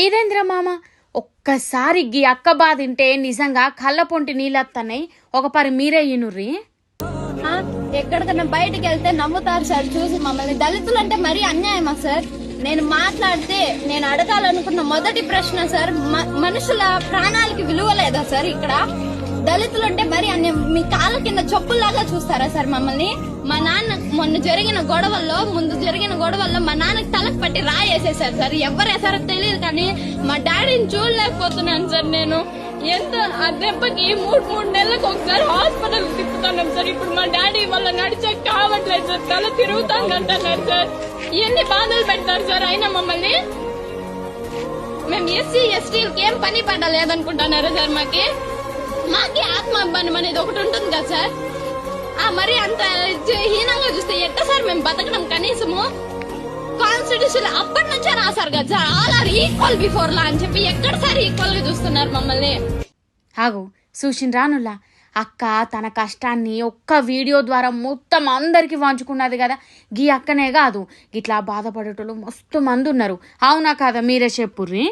ఇదేంద్ర మామ ఒక్కసారి గీ అక్క బాధింటే నిజంగా కళ్ళ పొంటి నీళ్ళత్తన్నాయి. ఒక పరి మీరే ఇనుర్రి. ఎక్కడికన్నా బయటకు వెళ్తే నమ్ముతారు సార్ చూసి మమ్మల్ని. దళితులు అంటే మరీ అన్యాయమా సార్? నేను మాట్లాడితే నేను అడగాలనుకున్న మొదటి ప్రశ్న సార్, మనుషుల ప్రాణాలకి విలువ లేదా సార్? ఇక్కడ దళితులు అంటే మరి అన్యాయం. మీ కాళ్ళ కింద చెప్పుల్లాగా చూస్తారా సార్ మమ్మల్ని? మా నాన్న ముందు జరిగిన గొడవల్లో మా నాన్నకి తలకు పట్టి రాయేసేసారు సార్. ఎవరేసారో తెలియదు కానీ మా డాడీని చూడలేకపోతున్నాను సార్. నేను ఎంత ఆ దెబ్బకి మూడు నెలలకు ఒకసారి హాస్పిటల్ తిప్పుతున్నాం సార్. ఇప్పుడు మా డాడీ వల్ల నడిచే కావట్లేదు సార్, తల తిరుగుతానంటున్నారు సార్. ఎన్ని బాధలు పెడతారు సార్ అయినా మమ్మల్ని. మేము ఎస్సీ ఎస్టీలకి ఏం పని పడలేదనుకుంటున్నారా సార్? మాకి ఆత్మాభిమానం అనేది ఒకటి ఉంటుంది కదా సార్. మరి అంత హీనంగా చూస్తే ఎట్ట సార్ మేము బతకడం? కనీసము కాన్స్టిట్యూషన్ అప్పటి నుంచే రాశారు కదా sir, all are equal before law అని చెప్పి. ఎక్కడ సార్ ఈక్వల్ గా చూస్తున్నారు మమ్మల్ని? ఆగు చూసిన రానులా అక్క తన కష్టాన్ని ఒక్క వీడియో ద్వారా మొత్తం అందరికి పంచుకున్నది కదా. గీ అక్కనే కాదు, ఇట్లా బాధపడేటోళ్ళు మస్తు మంది ఉన్నారు. అవునా కాదా? మీరే చెప్పుర్రి.